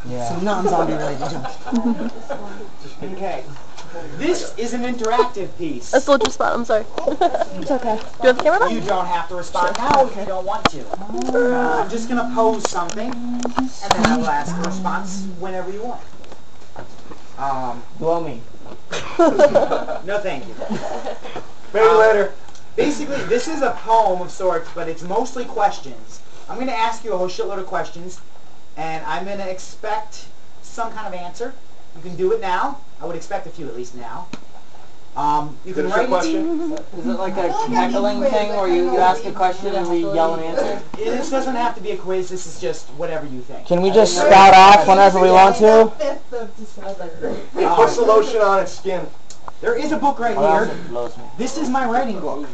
Yeah. Some non-zombie related junk. Okay. This is an interactive piece. I stole your spot, I'm sorry. It's okay. Do you have the camera back? You don't have to respond now if you don't want to. I'm just going to pose something, and then I will ask a response whenever you want. Blow me. No thank you. Maybe later. Basically, this is a poem of sorts, but it's mostly questions. I'm going to ask you a whole shitload of questions, and I'm going to expect some kind of answer. You can do it now. I would expect a few at least now. You can write question. Is it like a heckling thing where you ask a question and we yell an answer? This doesn't have to be a quiz. This is just whatever you think. Can we just spout off whenever we want to? Puts the lotion on its skin. There is a book right Oh, here. that blows me. This is my writing book.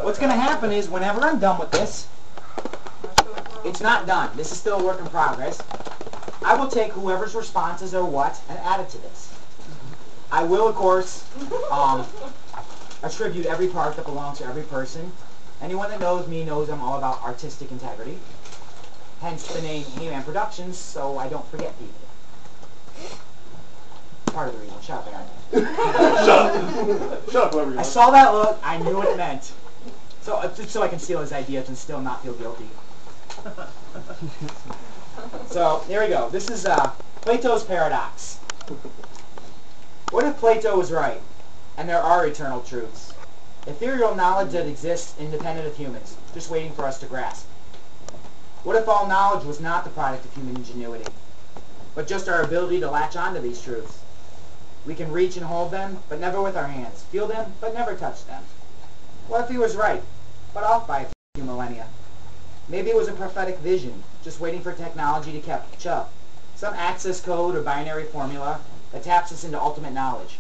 What's going to happen is whenever I'm done with this, it's not done. This is still a work in progress. I will take whoever's responses are what and add it to this. I will, of course, attribute every part that belongs to every person. Anyone that knows me knows I'm all about artistic integrity. Hence the name He-Man Productions, so I don't forget people. Part of the reason. Shut up, Aaron. Shut up, whoever you I are. saw that look. I knew what it meant. So I can steal his ideas and still not feel guilty. So here we go. This is Plato's paradox. What if Plato was right, and there are eternal truths? Ethereal knowledge that exists independent of humans, just waiting for us to grasp. What if all knowledge was not the product of human ingenuity, but just our ability to latch onto these truths? We can reach and hold them, but never with our hands. Feel them, but never touch them. What if he was right, but off by a few millennia? Maybe it was a prophetic vision, just waiting for technology to catch up. Some access code or binary formula that taps us into ultimate knowledge.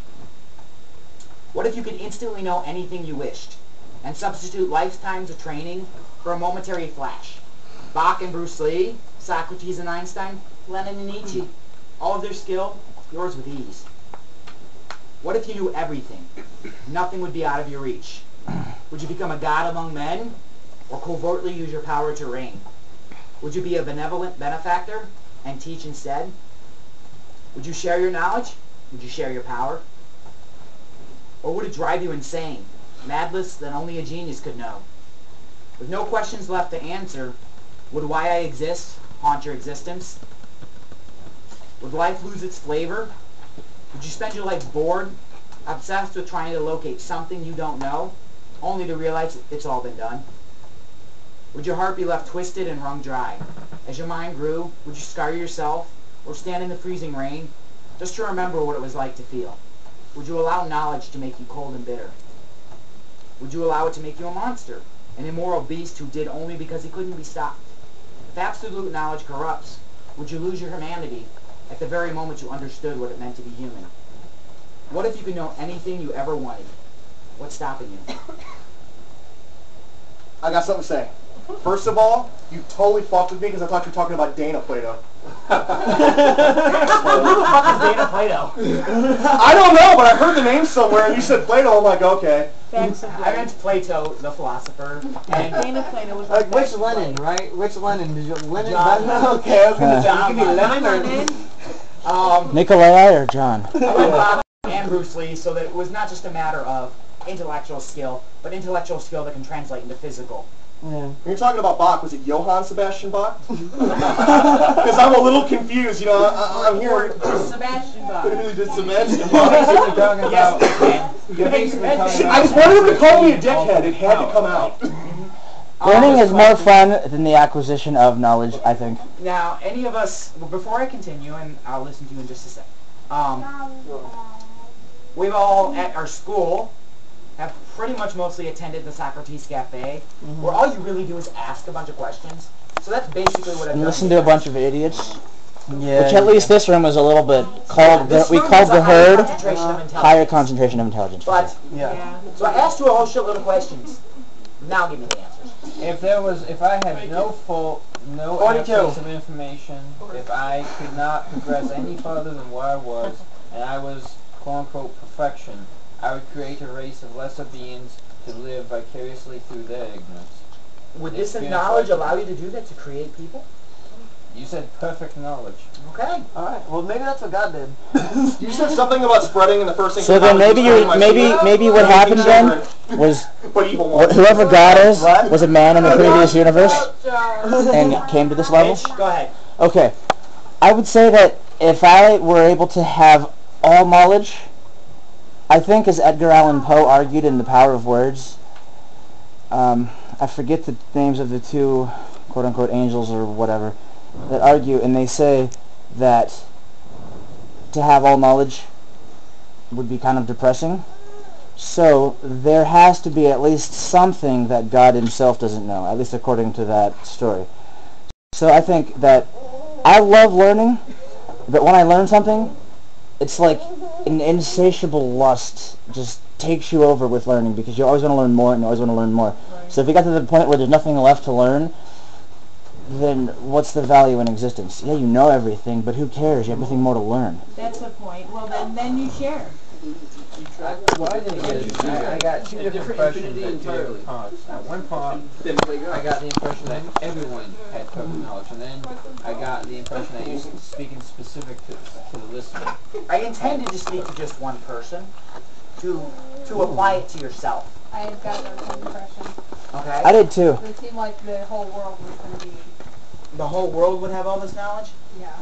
What if you could instantly know anything you wished, and substitute lifetimes of training for a momentary flash? Bach and Bruce Lee, Socrates and Einstein, Lenin and Nietzsche, all of their skill, yours with ease. What if you knew everything? Nothing would be out of your reach. Would you become a god among men, or covertly use your power to reign? Would you be a benevolent benefactor and teach instead? Would you share your knowledge? Would you share your power? Or would it drive you insane, madness that only a genius could know? With no questions left to answer, would why I exist haunt your existence? Would life lose its flavor? Would you spend your life bored, obsessed with trying to locate something you don't know, only to realize it's all been done? Would your heart be left twisted and wrung dry? As your mind grew, would you scar yourself or stand in the freezing rain just to remember what it was like to feel? Would you allow knowledge to make you cold and bitter? Would you allow it to make you a monster, an immoral beast who did only because he couldn't be stopped? If absolute knowledge corrupts, would you lose your humanity at the very moment you understood what it meant to be human? What if you could know anything you ever wanted? What's stopping you? I got something to say. First of all, you totally fucked with me because I thought you were talking about Dana Plato. Who the fuck is Dana Plato? I don't know, but I heard the name somewhere and you said Plato. I'm like, okay. I meant Plato, the philosopher. And Dana Plato was Like which Lenin, right? Which Lenin? Did you Lenin? John. Okay, I was gonna say John you could be Lenin or Nikolai or John? I went Bob and Bruce Lee, so that it was not just a matter of intellectual skill, but intellectual skill that can translate into physical. yeah. When you're talking about Bach, was it Johann Sebastian Bach? Because I'm a little confused, you know, I'm Or hearing... Sebastian Bach. Just Sebastian You're Bach. basically talking Yes, about. man. You're basically talking See, about. I was wondering if they called me a dickhead. It had to come out. Learning is more fun than the acquisition of knowledge, I think. Now, any of us, well, before I continue, and I'll listen to you in just a sec, we've all, at our school, have pretty much mostly attended the Socrates Cafe, where all you really do is ask a bunch of questions. So that's basically what I've And done. listen to a bunch of idiots. Yeah. Which at least this room was a little bit called, This we room called has a the higher herd concentration of intelligence. higher concentration of intelligence. But, Yeah. so I asked you a whole shitload of questions. Now give me the answers. If I had no 42. access of information, if I could not progress any further than where I was, and I was quote unquote perfection, I would create a race of lesser beings to live vicariously through their ignorance. Would An this experience knowledge like allow you to do that, to create people? You said perfect knowledge. Okay. All right. Well, maybe that's what God did. You said something about spreading, and the first thing. So then maybe what happened then was But evil ones. whoever God is was a man in the previous universe and came to this level. Mitch, go ahead. Okay, I would say that if I were able to have all knowledge, I think, as Edgar Allan Poe argued in The Power of Words, I forget the names of the two quote-unquote angels or whatever that argue, and they say that to have all knowledge would be kind of depressing. So there has to be at least something that God himself doesn't know, at least according to that story. So I think that I love learning, but when I learn something, it's like an insatiable lust just takes you over with learning, because you always want to learn more and you always want to learn more. Right. So if you got to the point where there's nothing left to learn, then what's the value in existence? Yeah, you know everything, but who cares? You have nothing more to learn. That's the point. Well, then you share. What I didn't get is I got two different impressions at two different parts. At one part, I got the impression that everyone had perfect knowledge, and then I got the impression that you're speaking specific to the listener. I intended to speak to just one person, to apply it to yourself. I had got that impression. Okay? I did too. It seemed like the whole world was going to be... The whole world would have all this knowledge? Yeah.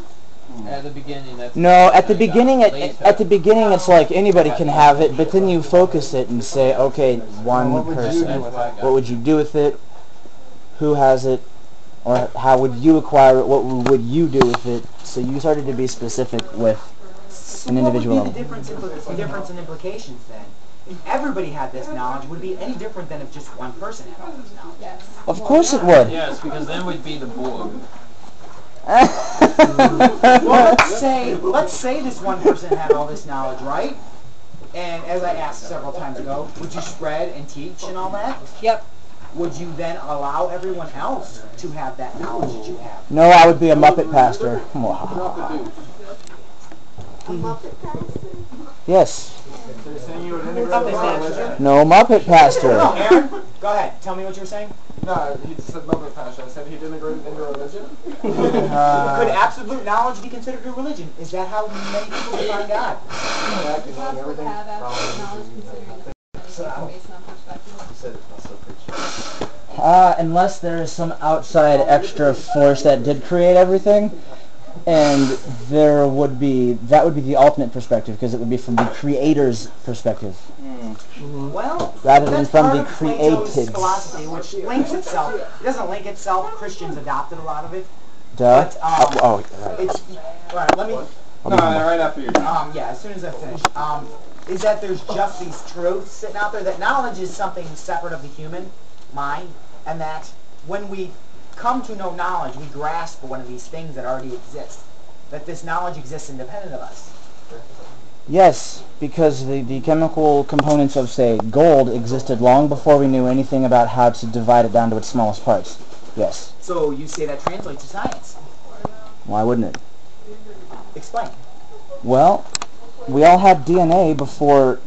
At the beginning, that's... No, at the beginning, at the beginning, it's like anybody can have it, but then you focus it and say, okay, one person. What would you do with it? Who has it? Or how would you acquire it? What would you do with it? So you started to be specific with an individual What would be the difference in implications then? If everybody had this knowledge, would it be any different than if just one person had all this knowledge? Yes. Of course it would. Yes, because then we'd be the Borg. Well, let's say this one person had all this knowledge, right? And as I asked several times ago, would you spread and teach and all that? Yep. Would you then allow everyone else to have that knowledge that you have? No, I would be a Muppet pastor. Yes. No Muppet pastor. No, Aaron, go ahead. Tell me what you were saying. No, he just said Muppet pastor. I said he didn't agree into religion. Could absolute knowledge be considered a religion? Is that how many people define God? Possibly have absolute knowledge considering the based on perspective. Unless there is some outside extra force that did create everything, and that would be the alternate perspective, because it would be from the creator's perspective. Well, rather than that's from part the of Plato's created philosophy, which links itself. It doesn't link itself. Christians adopted a lot of it. Duh. But, Right. it's right. Let me. No, right after you're done. Yeah, as soon as I finish. Is that there's just these truths sitting out there, that knowledge is something separate of the human mind, and that when we come to know knowledge, we grasp one of these things that already exist, that this knowledge exists independent of us. Yes, because the chemical components of, say, gold existed long before we knew anything about how to divide it down to its smallest parts. Yes. So you say that translates to science. Why wouldn't it? Explain. Well, we all had DNA before,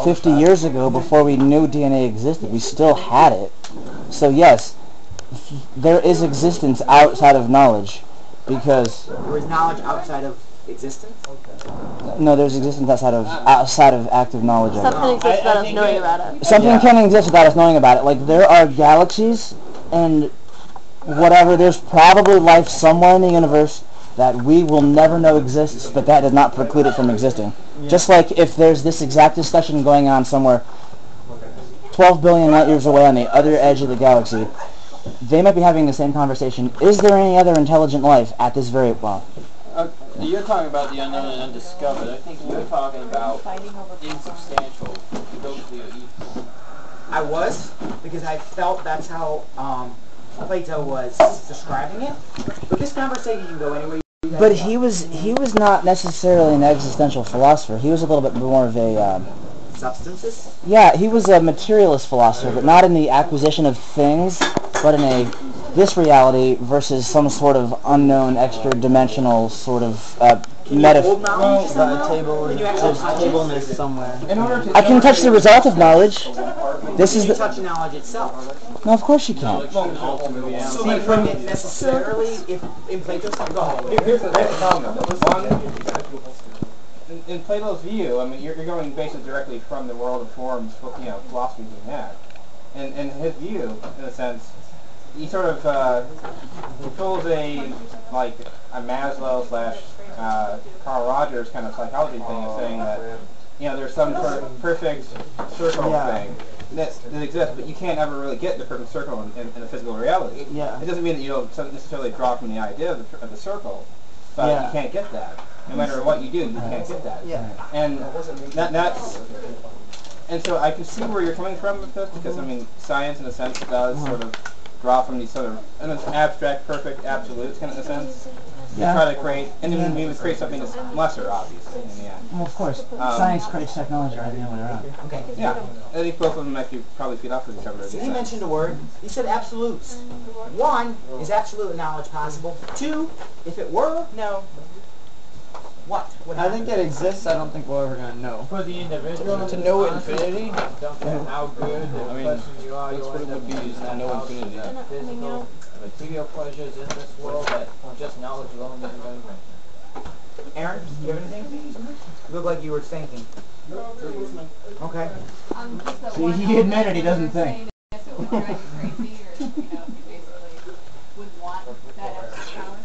50 years ago, before we knew DNA existed. We still had it. So yes, there is existence outside of knowledge, because... There is knowledge outside of existence? No, there's existence outside of active knowledge. Something exists without us knowing about it. Something can exist without us knowing about it. Like, there are galaxies and whatever. There's probably life somewhere in the universe that we will never know exists, but that does not preclude it from existing. Yeah. Just like if there's this exact discussion going on somewhere 12 billion light years away on the other edge of the galaxy, they might be having the same conversation. Is there any other intelligent life at this very... Well, you're talking about the unknown and undiscovered. I think you're talking about insubstantial, ghostly or evil. I was, because I felt that's how Plato was describing it. But this conversation can go anywhere. But he was not necessarily an existential philosopher. He was a little bit more of a... substances? Yeah, he was a materialist philosopher, but not in the acquisition of things, but in a this reality versus some sort of unknown extra-dimensional sort of Can you hold knowledge somehow? Can you actually touch tableness somewhere? I can touch the result of knowledge. This is Can you the... touch knowledge itself? No, of course you can. So you couldn't necessarily, if in Plato's time, go ahead. Here's the problem. One, in Plato's view, I mean, you're going basically directly from the world of forms, philosophy he had. And in his view, in a sense, he sort of fulfills a Maslow / Carl Rogers kind of psychology thing of saying that, there's some sort of perfect circle thing that exists, but you can't ever really get the perfect circle in the physical reality. Yeah. It doesn't mean that you don't necessarily draw from the idea of the circle, but you can't get that. No matter what you do, you can't get that. Yeah. And that's... And so I can see where you're coming from with this, because, I mean, science, in a sense, does sort of draw from these sort of abstract, perfect absolutes, kind of, in a sense. You try to create, and then we would create something that's lesser, obviously, in the end. Well, of course. Science creates technology right the other way around. Okay. Yeah. I think both of them actually probably feed off of each other. So he mentioned a word. He said absolutes. One, is absolute knowledge possible? Two, if it were, no. What? I think it exists. I don't think we're ever gonna know. For the individual, To know infinity? don't care how good or pleasant you are, that's you'll what it end would up be, being is to that know house infinity. of physical, material pleasures in this world that just knowledge alone isn't going to bring. Aaron, do you have anything? You look like you were thinking. Okay. Just See, he admitted he doesn't think. If it would drive you crazy, or if you basically would want that extra power.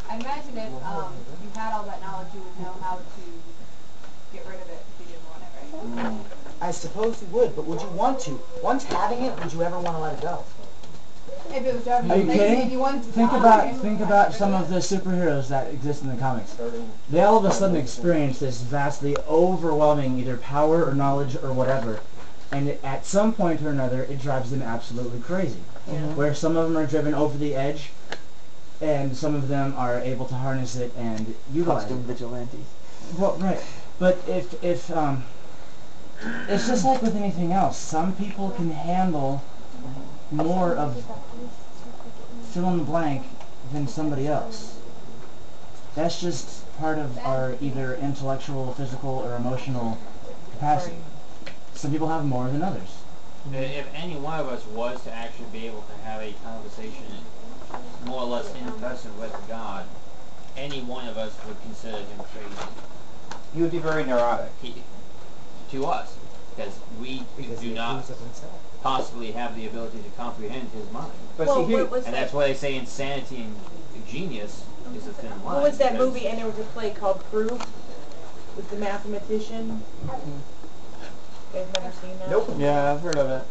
I imagine if you had all that knowledge, you would know how to get rid of it if you didn't want it, right? I suppose you would, but would you want to? Once having it, would you ever want to let it go? If it was driving Are you you crazy kidding? and you wanted to Think die, about some of the superheroes that exist in the comics. They all of a sudden experience this vastly overwhelming either power or knowledge or whatever, and at some point or another, it drives them absolutely crazy. Where some of them are driven over the edge, and some of them are able to harness it and utilize it. vigilantes. Well, right. But if it's just like with anything else. Some people can handle more of fill in the blank than somebody else. That's just part of our either intellectual, physical, or emotional capacity. Some people have more than others. If any one of us was to actually be able to have a conversation more or less in person with God, any one of us would consider him crazy. You would be very neurotic. To us, because we do not possibly have the ability to comprehend his mind. But Well, see, here, what was And that? that's why they say insanity and genius is a thin line. What was that because movie? And there was a play called Proof with the mathematician. You guys never seen that? Nope. Yeah, I've heard of it.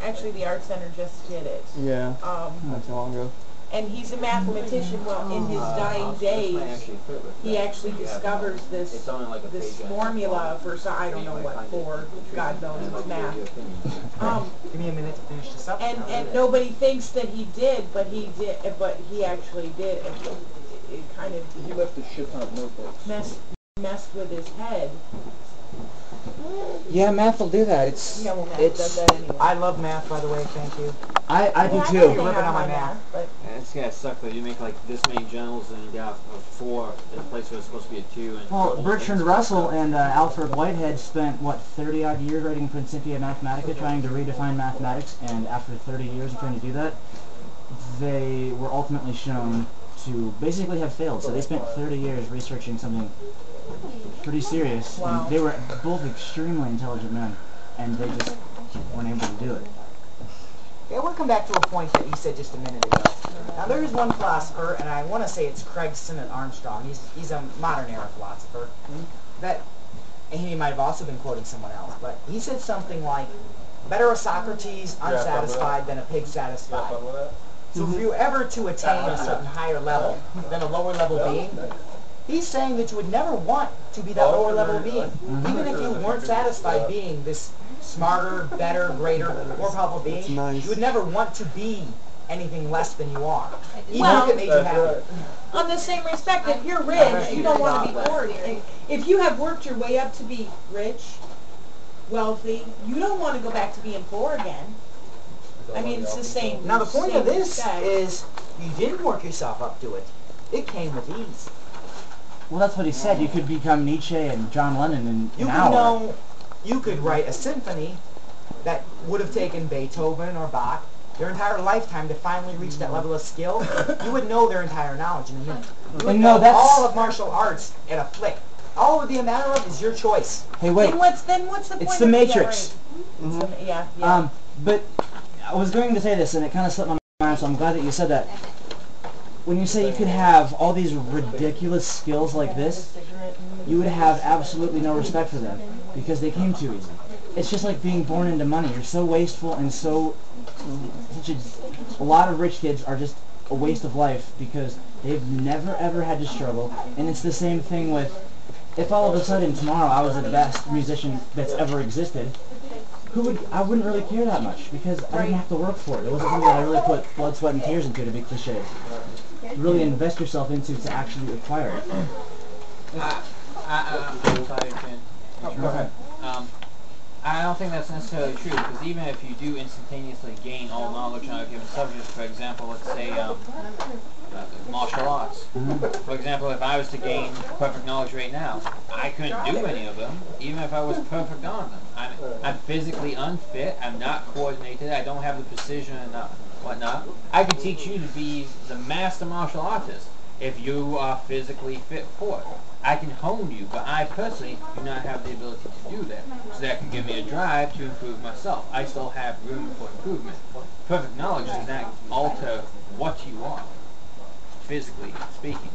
Actually, the Art Center just did it. Yeah, not too long ago. And he's a mathematician. Well, in his dying days, he actually discovers this formula for I don't know what for. God knows it's math. Give me a minute to finish this up. And nobody thinks that he did, but he did. But he actually did. It kind of he left a shit ton of notebooks. messed with his head. Yeah, math will do that. Yeah, well, math does that anyway. I love math, by the way. Thank you. I do Yeah, too. I You're ripping on my math. but And it's gonna suck that you make like this many generals and you got a 4 in a place where it's supposed to be a 2. And Well, Bertrand Russell and Alfred Whitehead spent, 30-odd years writing Principia Mathematica trying to redefine mathematics, and after 30 years of trying to do that, they were ultimately shown to basically have failed. So they spent 30 years researching something pretty serious. Wow. And they were both extremely intelligent men, and they just weren't able to do it. Okay, I want to come back to a point that you said just a minute ago. Now, there is one philosopher, and I want to say it's Craig Sinnott Armstrong. He's a modern-era philosopher. That, and he might have also been quoting someone else, but he said something like, better a Socrates unsatisfied than a pig satisfied. So if you ever to attain a certain higher level than a lower level being, he's saying that you would never want to be that lower level being. Even if you weren't satisfied being this smarter, better, greater, more powerful being, you would never want to be anything less than you are. Even if it made you happy. on the same respect, if you're rich, you don't want to be poor. If you have worked your way up to be rich, wealthy, you don't want to go back to being poor again. I mean, it's the same. Now the point same of this sex. is you didn't work yourself up to it. It came with ease. Well, that's what he said. You could become Nietzsche and John Lennon in You an could hour. know, you could write a symphony that would have taken Beethoven or Bach their entire lifetime to finally reach that level of skill. You would know their entire knowledge in a minute. You would know all of martial arts in a flick. All it would be a matter of is your choice. Hey, wait. Then what's the point? It's the Matrix. Yeah, right. Yeah. But I was going to say this, and it kind of slipped my mind, so I'm glad that you said that. When you say you could have all these ridiculous skills like this, you would have absolutely no respect for them, because they came too easy. It's just like being born into money. You're so wasteful and so... a lot of rich kids are just a waste of life because they've never ever had to struggle. And it's the same thing with, if all of a sudden tomorrow I was the best musician that's ever existed, I wouldn't really care that much because I didn't have to work for it. It wasn't something that I really put blood, sweat, and tears into, to be cliche. Really invest yourself into to actually acquire it. I'm sorry, Jen. Go ahead. I don't think that's necessarily true, because even if you do instantaneously gain all knowledge on a given subject, for example, let's say martial arts. For example, if I was to gain perfect knowledge right now, I couldn't do any of them, even if I was perfect on them. I'm physically unfit, I'm not coordinated, I don't have the precision and whatnot. I could teach you to be the master martial artist if you are physically fit for it. I can hone you, but I personally do not have the ability to do that. So that can give me a drive to improve myself. I still have room for improvement. Perfect knowledge does not alter what you are, physically speaking.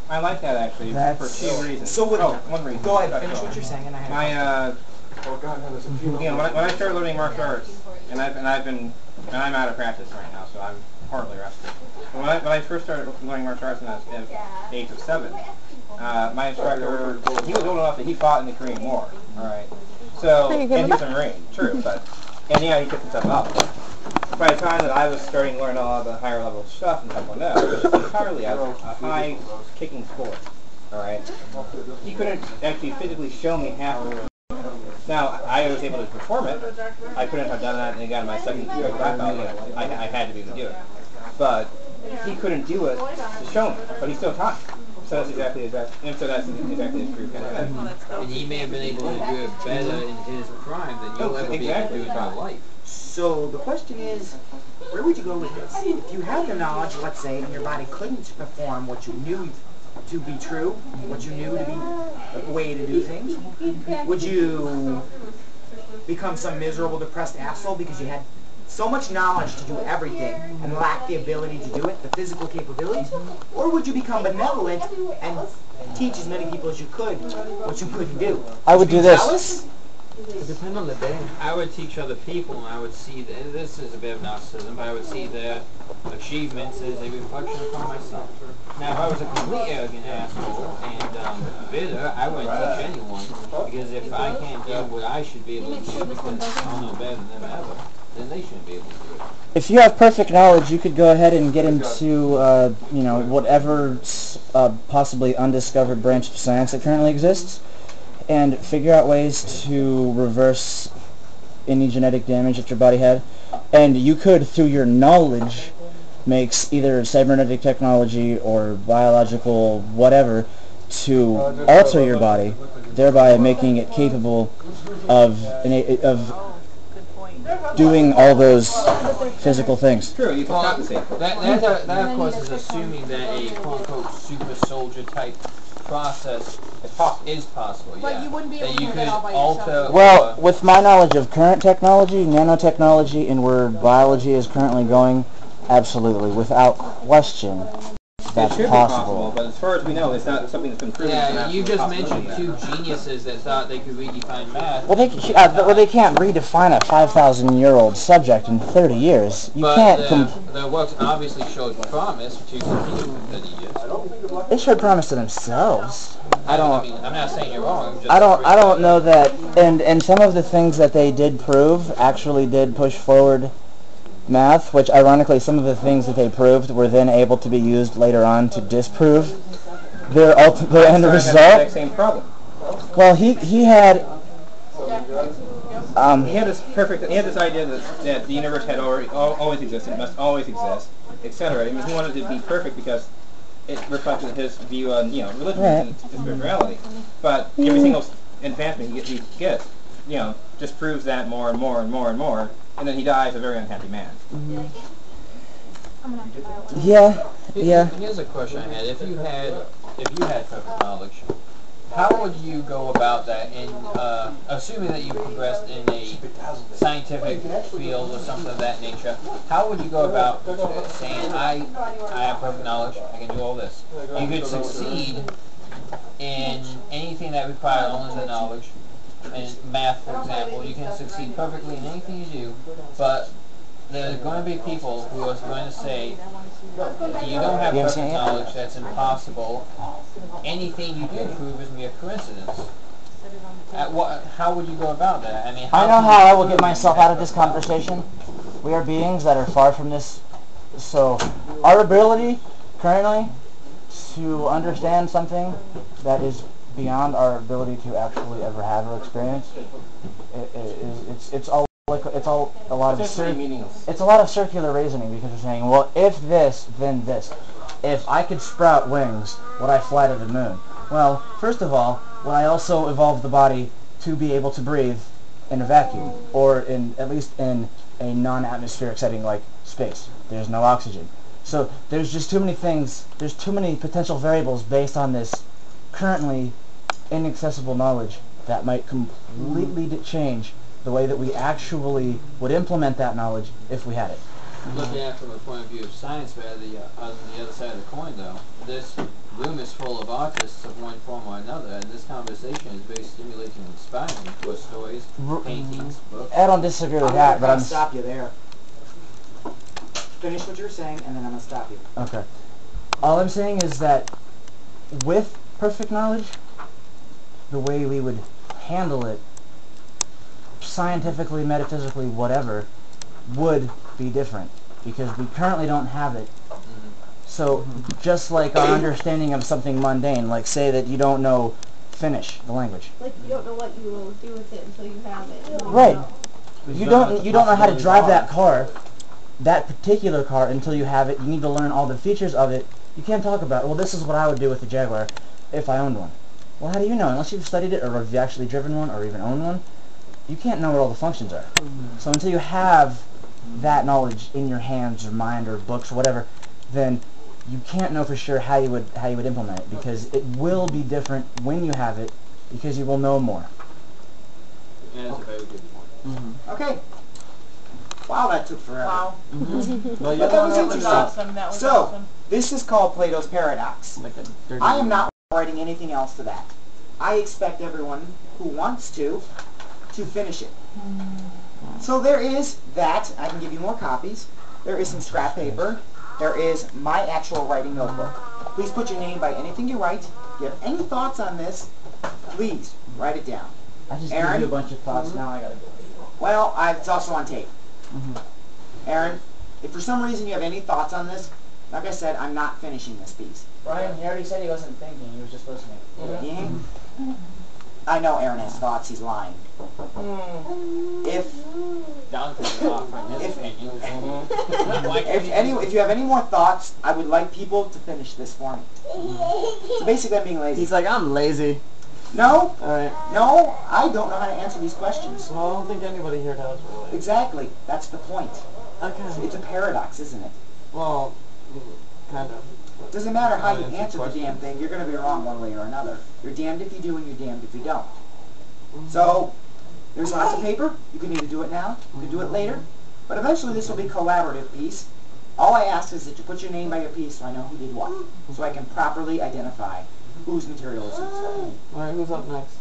I like that actually for two reasons. So one reason. Go ahead, finish what you're saying, and I have again, when I started learning martial arts, and I'm out of practice right now, so I'm horribly rusty. But when I first started learning martial arts at the age of 7, my instructor, he was old enough that he fought in the Korean War. All right, so and he was a Marine, true, and yeah, he took himself out. By the time that I was starting to learn all the higher level stuff in Taekwondo, it was entirely a high kicking sport. All right, he couldn't actually physically show me half of it. Now, I was able to perform it. I couldn't have done that and got my second year black belt. I had to be able to do it. But he couldn't do it to show me, but he still taught me. So that's exactly his proof. And he may have been able to do it better in his prime than you'll ever be able to do in your life. So the question is, where would you go with this? If you had the knowledge, let's say, and your body couldn't perform what you knew to be true, what you knew to be the way to do things, would you become some miserable, depressed asshole because you had so much knowledge to do everything and lack the ability to do it, the physical capabilities? Or would you become benevolent and teach as many people as you could what you couldn't do? I would do this. Jealous? It would depend on the day. I would teach other people, and I would see that this is a bit of narcissism, but I would see their achievements as a reflection upon myself. Now, if I was a complete arrogant asshole and bitter, I wouldn't teach anyone, because if I can't do what I should be able to do because I'll know better than them ever, then they shouldn't be able to do it. If you have perfect knowledge, you could go ahead and get into, whatever possibly undiscovered branch of science that currently exists, and figure out ways to reverse any genetic damage that your body had. And you could, through your knowledge, makes either cybernetic technology or biological whatever to alter your body, thereby making it capable of doing all those physical things. True, you can compensate. That of course is assuming that a quote-unquote super soldier type process is possible. But yeah. you wouldn't be able that to you do could that all by alter. yourself. Well, with my knowledge of current technology, nanotechnology, and where biology is currently going, absolutely, without question, that's it should possible. Be possible, but as far as we know, it's not something that's been proven. Yeah, you just mentioned two geniuses that thought they could redefine math. Well, they can't redefine a 5,000-year-old subject in 30 years. You but can't. Their works obviously showed promise to continue for 30 years. They showed promise to themselves. I'm not saying you're wrong. I don't know that, and some of the things that they did prove actually did push forward math, which ironically some of the things that they proved were then able to be used later on to disprove their end result. Same problem. Well, he had He had this idea that the universe had always existed, must always exist, etc. I mean, he wanted it to be perfect because it reflected his view on, religion and spirituality. But every single advancement he gets, just proves that more and more and more and more, and then he dies a very unhappy man. Yeah. Here's a question I had. If you had perfect knowledge, how would you go about that in, assuming that you progressed in a scientific field or something of that nature, how would you go about saying, I have perfect knowledge, I can do all this? You could succeed in anything that required only the knowledge. In math, for example, you can succeed perfectly in anything you do, but there are going to be people who are going to say, you don't have perfect knowledge, that's impossible. Anything you do prove is mere coincidence. How would you go about that? I mean, I know how I will get myself out of this conversation. We are beings that are far from this. So our ability currently to understand something that is beyond our ability to actually ever have or experience, it's all a lot of circular reasoning, because you're saying, well, if this, then this. If I could sprout wings, would I fly to the moon? Well, first of all, would I also evolve the body to be able to breathe in a vacuum, or at least in a non-atmospheric setting like space? There's no oxygen. So there's just too many things, there's too many potential variables based on this currently inaccessible knowledge that might completely change the way that we actually would implement that knowledge if we had it. Looking at it from a point of view of science, but on the other side of the coin, though, this room is full of artists of one form or another, and this conversation is very stimulating and inspiring for stories, paintings, books. I don't disagree with that, but I'm going to stop you there. Finish what you're saying, and then I'm going to stop you. Okay. All I'm saying is that with perfect knowledge, the way we would handle it, scientifically, metaphysically, whatever, would be different, because we currently don't have it. So just like our understanding of something mundane, like say that you don't know Finnish, the language. Like you don't know what you will do with it until you have it. Right. You don't know how to drive that car, that particular car, until you have it. You need to learn all the features of it. You can't talk about, well, this is what I would do with the Jaguar if I owned one. Well, how do you know? Unless you've studied it, or have you actually driven one, or even owned one, you can't know what all the functions are. So until you have that knowledge in your hands or mind or books or whatever, then you can't know for sure how you would implement it, because it will be different when you have it, because you will know more. Yeah, that's a very good point. Okay. Wow, that took forever. Wow. But that was interesting. Awesome. That was So, awesome. this is called Plato's paradox. I am not writing anything else to that. I expect everyone who wants to finish it. So there is that. I can give you more copies. There is some scrap paper. There is my actual writing notebook. Please put your name by anything you write. If you have any thoughts on this, please write it down. I just Aaron? gave you a bunch of thoughts. Now I gotta go. Well, it's also on tape. Aaron, if for some reason you have any thoughts on this, like I said, I'm not finishing this piece. Brian, he already said he wasn't thinking. He was just listening. Yeah. I know Aaron has thoughts. He's lying. If you have any more thoughts, I would like people to finish this for me. So basically, I'm being lazy. He's like, I'm lazy. No. Alright. No, I don't know how to answer these questions. Well, I don't think anybody here does, really. Exactly. That's the point. Okay. It's a paradox, isn't it? Well, kind of. Doesn't matter how you answer the damn thing, you're going to be wrong one way or another. You're damned if you do and you're damned if you don't. So, there's lots of paper. You can either do it now, you can do it later, but eventually this will be a collaborative piece. All I ask is that you put your name by your piece so I know who did what, so I can properly identify whose material is whose. Alright, who's up next?